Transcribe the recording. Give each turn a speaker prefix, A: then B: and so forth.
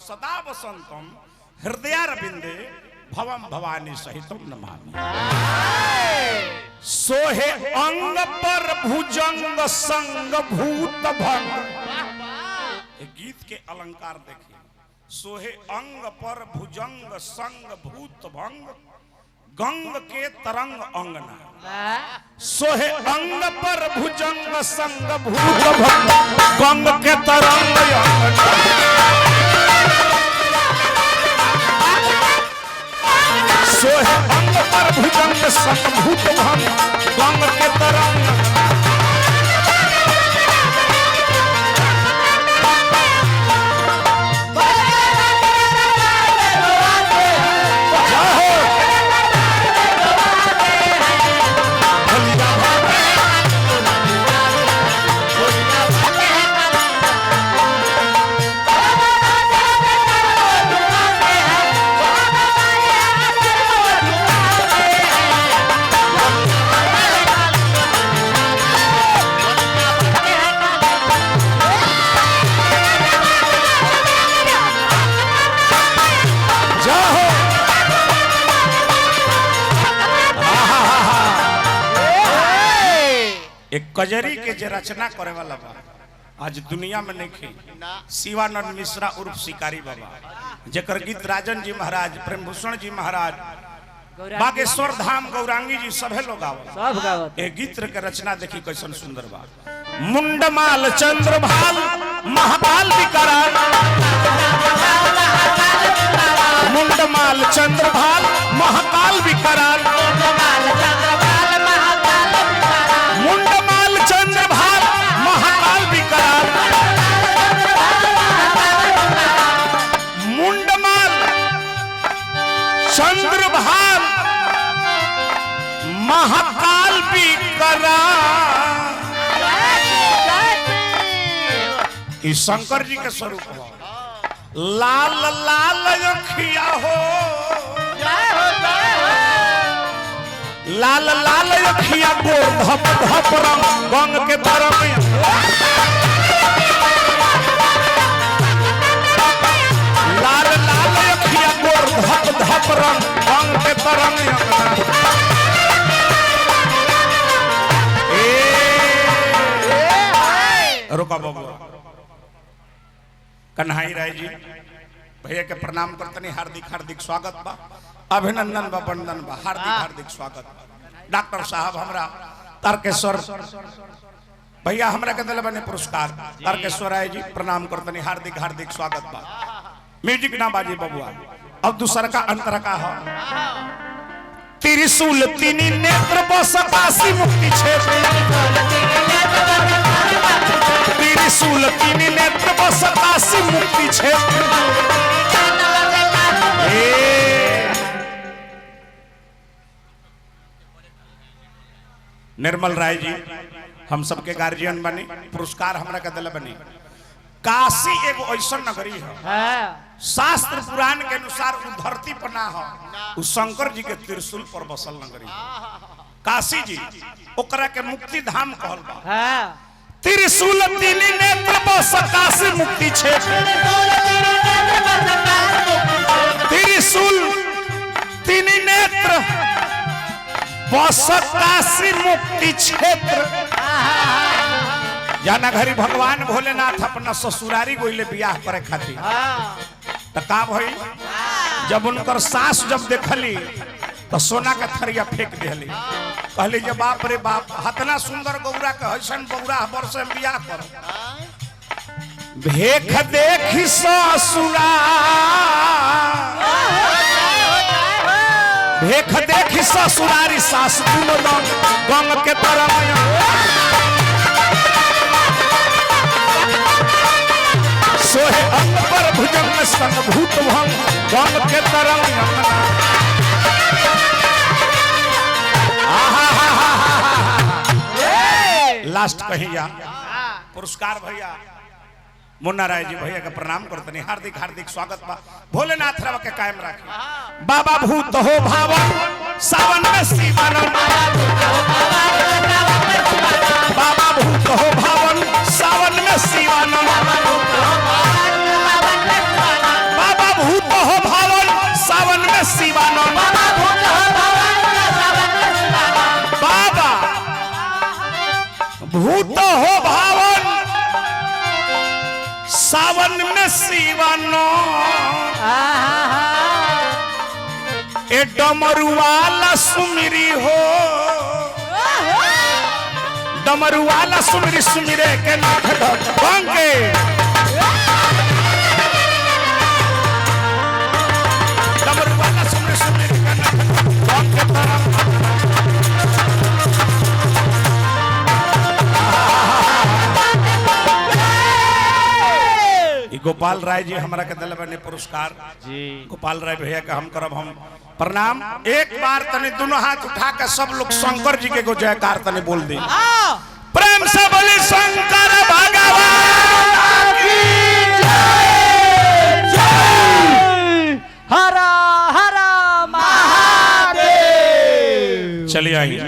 A: सदा वसंतम हृदयारविंदे भवम भवानी सहितम नमामि। सोहे अंग पर भुजंग संग भूत भंग। गीत के अलंकार देखिए। सोहे अंग पर भुजंग संग भूत भंग गंग के तरंग अंगना। सोहे अंग पर भुजंग संग भूत भंग गंग के तरंग अंगना। सोहे अंग पर भुजंग संग भूत भंग गंग के तरंग। एक कजरी के जे रचना करे वाला बा आज दुनिया में नहीं खे। शिवानंद मिश्रा उर्फ शिकारी बाबा जेकर गीत राजन जी महाराज प्रेमभूषण जी महाराज बागेश्वर धाम गौरांगी जी सभे लोग गावत। एक गीत के रचना देखी कैसन सुंदर बा। मुंडमाल चंद्रभाल महाकाल विकराल। मुंडमाल चंद्रभाल महाकाल विकराल। मुंडमाल चंद्रभाल महाकाल विकराल। मुंडमाल चंद्रभाल महाकाल विकराल। इस शंकर जी के स्वरूप हो। लाल लाल अखिया हो लाल लाल अखिया गोर धप धप रंग गंग के तरंग। लाल लाल अखिया गोर धप धप रंग गंग के तरंग। रुका बाबू कन्हाई राय जी भैया के प्रणाम करतनी हार्दिक हार्दिक स्वागत बा अभिनंदन बा वंदन बा हार्दिक हार्दिक स्वागत। डॉक्टर साहब हमरा तारकेश्वर भैया हमरा के दिल बने पुरस्कार तारकेश्वर राय जी प्रणाम करतनी हार्दिक हार्दिक स्वागत बा। म्यूजिक ना बाजी बबुआ अब दूसरा का अंतर का हो। त्रिशूल तीन नेत्र बसपासी मुक्ति क्षेत्र। त्रिशूल तीन नेत्र बसपासी मुक्ति क्षेत्र। निर्मल राय जी हम सबके गार्जियन बने पुरस्कार हमरा के दिल बने। काशी एगो ऐसा नगरी है शास्त्र पुराण के अनुसार उ धरती पर ना हो उ शंकर जी के त्रिशूल पर बसल नगरी काशी जी ओकरा के मुक्ति धाम कहल बा। त्रिशूल तीन नेत्र बस काशी मुक्ति क्षेत्र। त्रिशूल तीन नेत्र बस काशी मुक्ति क्षेत्र। जाना घरी भगवान भोलेनाथ अपना ससुरारी गोइले बियाह करे खातिर तो का भई जब उनकर सास जब देखली तो सोना का थरिया फेंक दिली। कहली जे बाप रे बाप हतना सुंदर गौरा के हसन बौरा वर्ष में बियाह कर। भेख देखी ससुरा भेख देखी ससुरारी सास दुनो गंग के तरंग। सोहे अंग पर भुजंग संग भूत भंग गंग के तरंग। लास्ट कहीं जा पुरस्कार भैया मुन्ना राय जी भैया का प्रणाम करते हार्दिक हार्दिक स्वागत बा। भोलेनाथ रवा के कायम रखे। बाबा भूत हो भावन सावन में शिवानंद। बाबा भूत हो भावन सावन में शिवानंद। भूत हो भावन सावन में सीवानो ए डमरुआला सुमिरी हो डमरुआला सुमिरी सुमिरे के नाथ ढंगे डमरुआला सुमिरी सुमिरे के नाथ ढंगे गोपाल राय जी हमारा के दिल बने पुरस्कार जी। गोपाल राय भैया का हम करब हम प्रणाम। एक बार तने दोनों हाथ उठा के सब लोग शंकर जी के गो जयकार तने बोल दी। प्रेम से बोली शंकर भगवान की जय जय।
B: हरा हरा महादेव।
A: चलिए आइए।